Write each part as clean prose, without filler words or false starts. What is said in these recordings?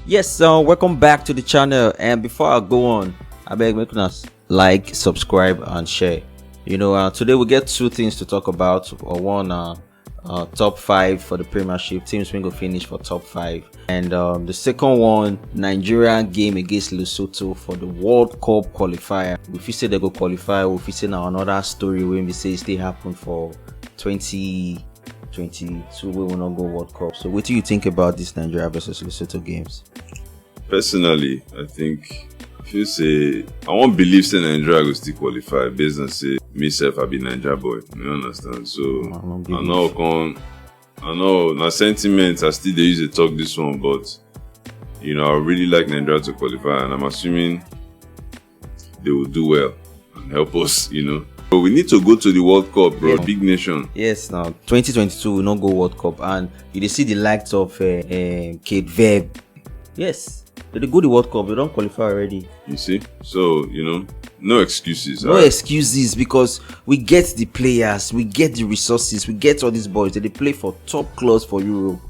Yes, so welcome back to the channel. And before I go on, I beg make us like, subscribe, and share. Today we get two things to talk about. One, top 5 for the Premiership. Teams will go finish for top 5. And the second one, Nigerian game against Lesotho for the World Cup qualifier. If you say they go qualify, or if you say now another story when we say it still happen for 2022, we will not go World Cup. So what do you think about this Nigeria versus Lesotho games? Personally, I think if you say I won't believe say Nigeria will still qualify based on say myself I be Nigeria boy. You understand? So I know my sentiments I still they use to talk this one, but I really like Nigeria to qualify, and I'm assuming they will do well and help us. But we need to go to the World Cup, bro. Yeah. Big nation. Yes, now 2022 will not go World Cup, and you see the likes of Cape Verde. Yes, they go the World Cup. They don't qualify already. You see, so no excuses. No excuses, because we get the players, we get the resources, we get all these boys that they play for top class for Europe.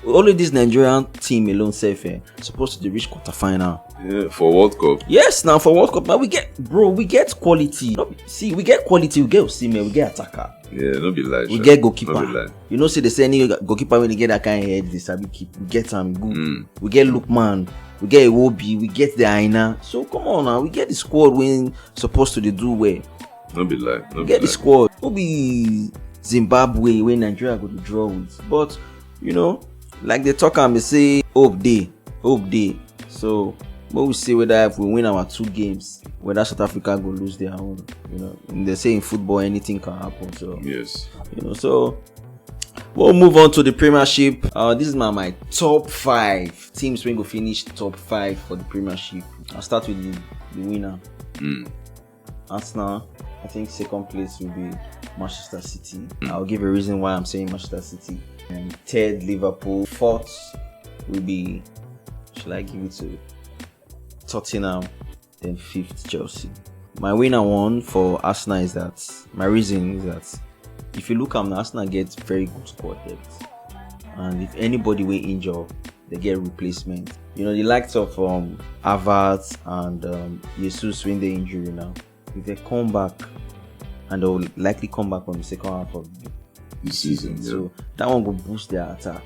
Only this Nigerian team alone supposed to reach quarterfinal. Yeah, for World Cup. Yes, now for World Cup. Now we get quality. We get quality. We get Osimhen, we get attacker. Yeah, no be lie. We get goalkeeper. See they say any goalkeeper when they get that kind of head, they sabi keep. We get good. We get Lookman. We get Iwobi. We get the Aina. So come on now, we get the squad when supposed to do well. No be lie. We get the squad. Who be Zimbabwe when Nigeria go to draw with? But like they talk and they say hope day. So we see whether if we win our 2 games, whether South Africa go lose their own. They say in football anything can happen. So yes, so we'll move on to the Premiership. This is my top 5 teams when go finish top 5 for the Premiership. I'll start with the winner. Arsenal. I think second place will be Manchester City. I'll give a reason why I'm saying Manchester City. And third, Liverpool. Fourth will be, shall I give it to Tottenham? Then fifth, Chelsea. My winner one for Arsenal is that, my reason is that if you look at Arsenal gets very good squad depth, and if anybody will injure, they get replacement. The likes of Havertz and Jesus win the injury now. If they come back, and they will likely come back on the second half of the season, yeah. So that one will boost their attack.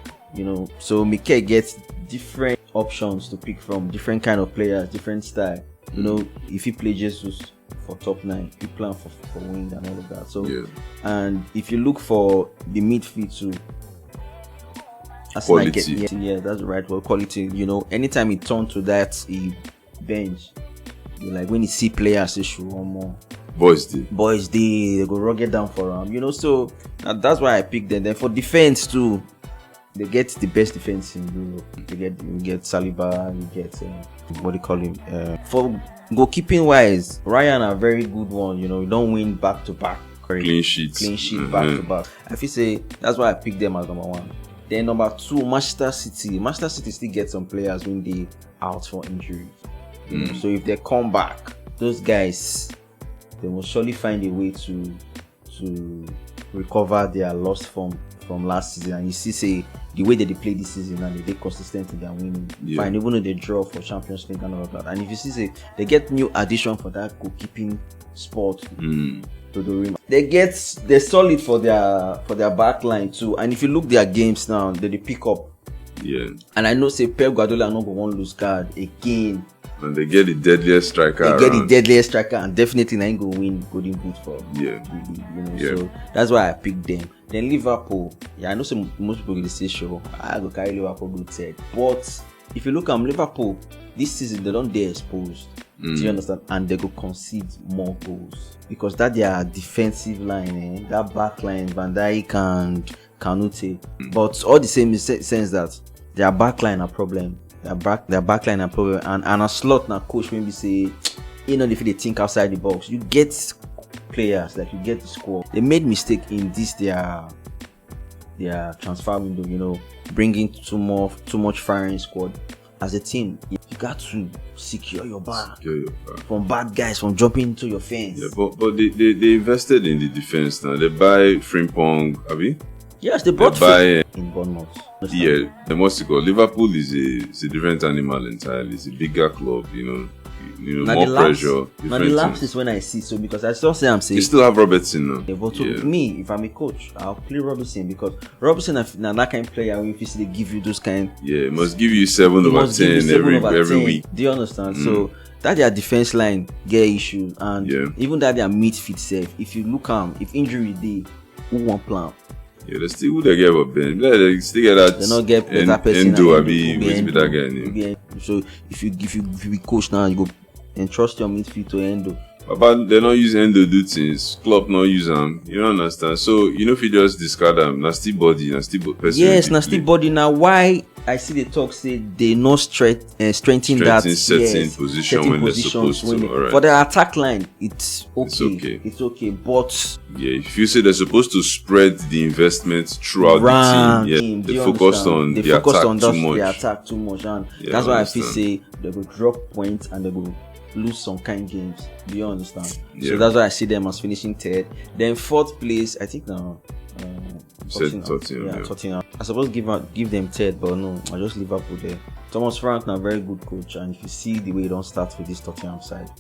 So Mikel gets different options to pick from, different kind of players, different style. If he play Jesus for top 9, he plan for wing and all of that. So yeah. And if you look for the midfield too, quality. Yeah, that's the right word. Quality. Anytime he turn to that bench, like when you see players issue one more. Boys they go rugged down for him. So that's why I picked them. Then for defense too, they get the best defense in Europe. You get Saliba, you get what do you call him? For goalkeeping wise, Ryan a very good one. You don't win back to back. Clean sheet back to back. I feel say that's why I picked them as number 1. Then number 2, Manchester City. Manchester City still get some players when they out for injury. So if they come back, those guys, they will surely find a way to recover their lost form from last season. And you see, the way that they play this season and they consistent in their winning. Yeah. Fine, even though they draw for Champions League and all of that. And if you see, they get new addition for that goalkeeping spot to the rim. They're solid for their back line too. And if you look their games now, they pick up. Yeah. And I know say Pep Guardiola not going to lose card again. And they get the deadliest striker. And definitely not going to win Golden Boot for. Yeah. So that's why I picked them. Then Liverpool. Yeah, I know most people will say sure I go carry Liverpool good said. But if you look at Liverpool this season, they don't dare exposed. Do you understand? And they go concede more goals because that their defensive line, that back line, Van Dijk and Kanute. But all the same in the sense that their back line are problem. Their back line are problem, and a slot now coach maybe say, if they think outside the box, you get players like you get the score. They made mistake in this their transfer window, bringing too much firing squad. As a team, you got to secure your bar from bad guys from jumping into your fence. Yeah, but they invested in the defense now. They buy Frimpong, Abi. Yes, they brought buy in Bournemouth. yeah, the most Liverpool is a different animal entirely. It's a bigger club, Now more the pressure. Now the lapse is when I see so because I still say I'm saying you still have Robertson now. yeah, but to me, if I'm a coach, I'll play Robertson because Robertson now that kind of player when if they give you those kind it must give you 7 over 10 every week. Do you understand? So that their defense line get issues and even that their midfield safe. If you look if injury day, who won't plan? Yeah, they still would get a Ben. They still get that. They not get better person. Endo be that guy name. So if you be coach now, you go entrust your midfield to Endo. But they not use Endo do things. Club not use them. You don't understand. So if you just discard them, nasty body, nasty person. Yes, nasty body. Now why I see the talk say they not strengthen that certain position when they're supposed to. Right. For the attack line, it's okay. It's okay. But if you say they're supposed to spread the investment throughout the team, they focused on the attack too much, and that's why I feel say they will drop points and they will lose some kind games. Do you understand? So that's why I see them as finishing third. Then fourth place, I think now. Tottenham. I suppose give them third, but no, I just Liverpool there. Thomas Frank now very good coach, and if you see the way he don't start with this Tottenham side,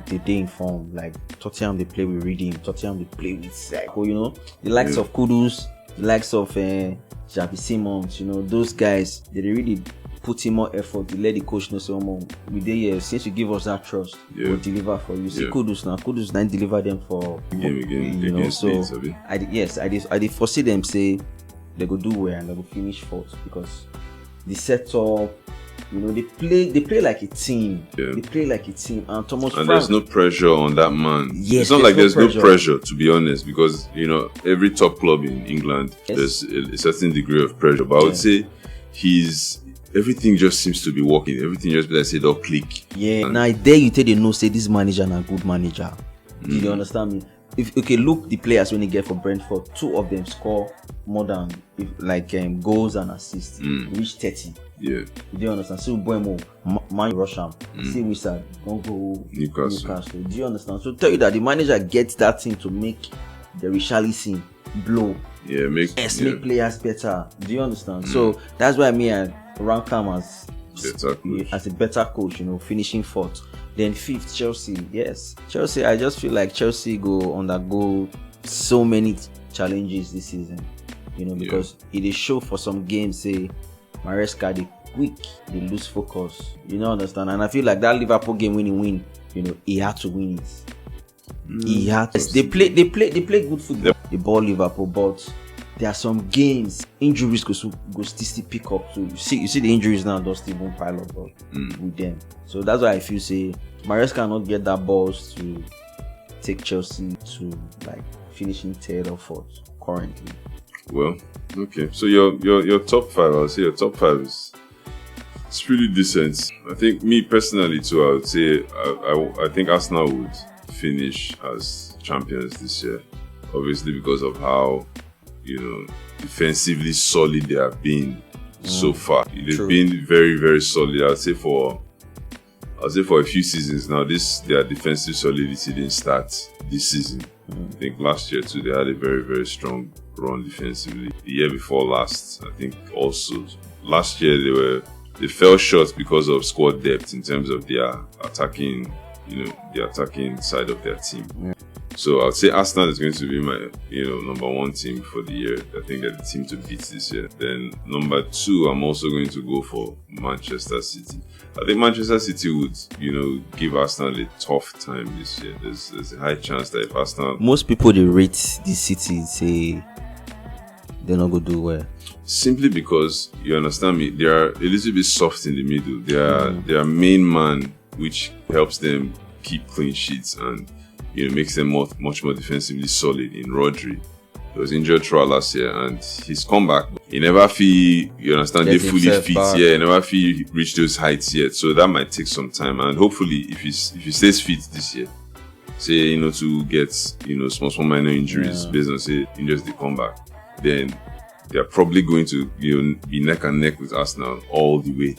they inform like Tottenham they play with Reading, Tottenham they play with Psycho, the likes of Kudus, the likes of Xavi Simons, those guys they really put in more effort to let the coach know we there here since you give us that trust we'll deliver for you. See Kudus now deliver them for game so I did foresee them say they go do well and they go finish fourth because the setup they play like a team. They play like a team and Frank, there's no pressure on that man. It's not like there's no pressure to be honest because every top club in England there's a certain degree of pressure, but I would say everything just seems to be working. Everything just like say don't click. Now I dare you tell they know say this manager and a good manager. Do you understand me? If look the players when they get for Brentford, 2 of them score more than goals and assists. Reach 30. Do you understand? So Buemo, Man Rusham, see Wizard, don't go Newcastle. Do you understand? So tell you that the manager gets that thing to make the Richarlison blow. Make players better. Do you understand? So that's why I rank him as a better coach, finishing fourth. Then fifth, Chelsea. Yes, Chelsea. I just feel like Chelsea go undergo so many challenges this season, because it is show for some games. Say, Maresca they quick, they lose focus. You know, understand? And I feel like that Liverpool game when he win, he had to win it. He had to. They play good football. They ball Liverpool, but there are some games injuries go still pick up too. You see the injuries now don't still won't pile up with them. So that's why I feel say Maresca cannot get that balls to take Chelsea to finishing third or fourth currently. Well, okay. So your top 5, I would say your top 5 is it's pretty decent. I think me personally too, I would say I think Arsenal would finish as champions this year. Obviously because of how defensively solid they have been so far. They've been very, very solid. I'll say for a few seasons now, their defensive solidity didn't start this season. I think last year too, they had a very, very strong run defensively. The year before last, I think also last year they fell short because of squad depth in terms of their attacking, the attacking side of their team. So I'd say Arsenal is going to be my, number 1 team for the year. I think they're the team to beat this year. Then number 2, I'm also going to go for Manchester City. I think Manchester City would, give Arsenal a tough time this year. There's a high chance that if Arsenal... Most people they rate the City say they're not going to do well. Simply because, you understand me, they are a little bit soft in the middle. Their main man, which helps them keep clean sheets and makes them much more defensively solid in Rodri. He was injured throughout last year and he's come back. He never feel, they fully fit. He never feel reach those heights yet. So that might take some time. And hopefully, if he stays fit this year, say, to get, small minor injuries based on, say, injuries they come back, then they're probably going to, be neck and neck with Arsenal all the way.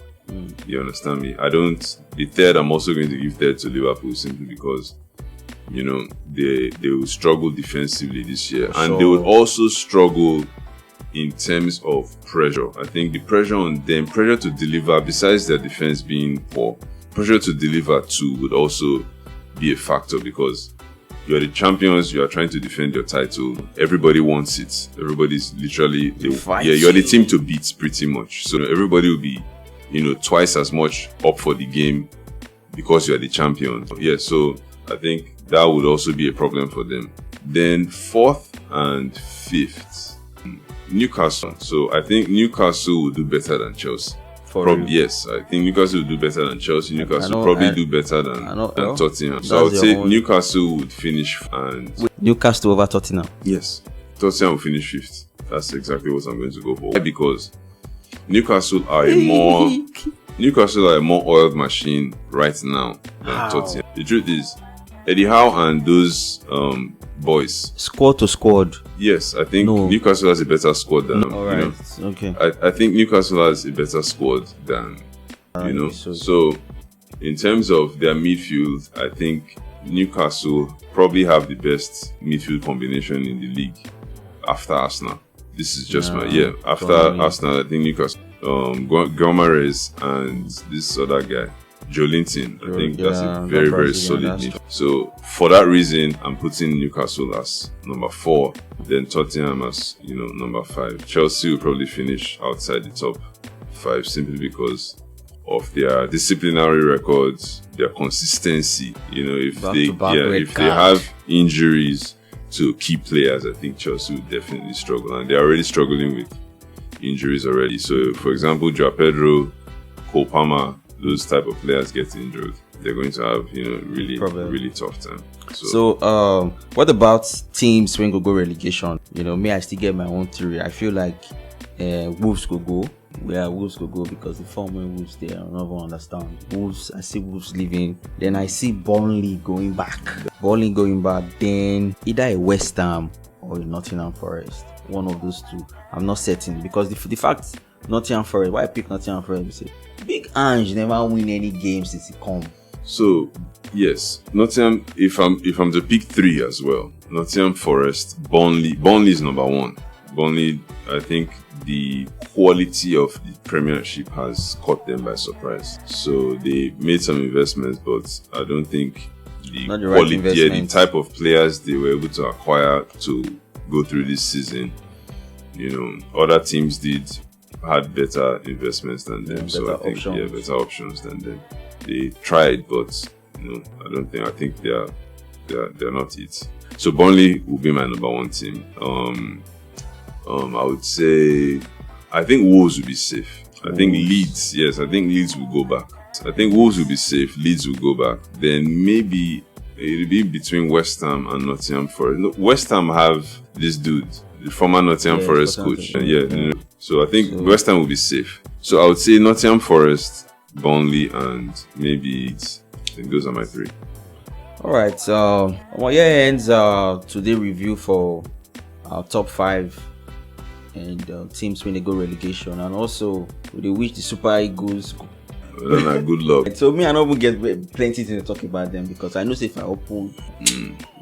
You understand me? The third, I'm also going to give third to Liverpool simply because they will struggle defensively this year, and they will also struggle in terms of pressure. I think the pressure on them, pressure to deliver, besides their defense being poor, pressure to deliver too would also be a factor, because you are the champions, you are trying to defend your title. Everybody wants it. Everybody's literally, you're the team to beat pretty much. So everybody will be, twice as much up for the game because you are the champion. Yeah, so I think that would also be a problem for them. Then 4th and 5th, Newcastle. So I think Newcastle will do better than Chelsea. Yes, I think Newcastle will do better than Chelsea. Newcastle will probably do better than Tottenham. So I would say Newcastle would finish and... Newcastle over Tottenham? Yes. Tottenham will finish 5th. That's exactly what I'm going to go for. Why? Because Newcastle are a more oiled machine right now than Tottenham. The truth is, Eddie Howe and those boys, squad to squad. Yes, I think Newcastle has a better squad than Okay. I think Newcastle has a better squad than So in terms of their midfield, I think Newcastle probably have the best midfield combination in the league after Arsenal. This is just after Arsenal, I think Newcastle, Gomares and this other guy, Joelinton, I think that's a very, very solid midfield. So for that reason, I'm putting Newcastle as number 4, then Tottenham as number 5. Chelsea will probably finish outside the top 5 simply because of their disciplinary records, their consistency. If they have injuries to key players, I think Chelsea will definitely struggle, and they're already struggling with injuries already. So, for example, Joao Pedro, Cole Palmer, those type of players get injured, they're going to have really tough time. So what about teams when go relegation? Me, I still get my own theory. I feel like Wolves could go. Wolves could go because the form when Wolves there, I don't even understand. I see Wolves leaving. Then I see Burnley going back. Then either a West Ham or a Nottingham Forest. One of those two. I'm not certain, because the fact Nottingham Forest, why I pick Nottingham Forest? Big Ange never win any games since he come. So yes, Nottingham. If I'm to pick 3 as well, Nottingham Forest, Burnley. Burnley is number 1. Burnley, I think the quality of the Premiership has caught them by surprise. So they made some investments, but I don't think the quality, the type of players they were able to acquire to go through this season. Other teams had better investments than them. So I think better options than them. They tried, but I think they're not it. So Burnley will be my number 1 team. I would say I think Wolves will be safe. I think Leeds will go back. I think Wolves will be safe. Leeds will go back. Then maybe it'll be between West Ham and Nottingham Forest. West Ham have this dude, the former Nottingham Forest coach. So I think West Ham will be safe. So I would say Nottingham Forest, Burnley, and maybe Leeds. I think those are my 3. All right. So ends today review for our top 5 and teams when they go relegation, and also we wish the Super Eagles good luck. So me, I don't even get plenty to talk about them, because I know if I open,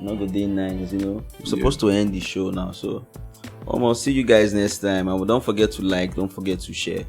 not the day 9s, I'm supposed to end the show now. So almost see you guys next time, and don't forget to like, don't forget to share.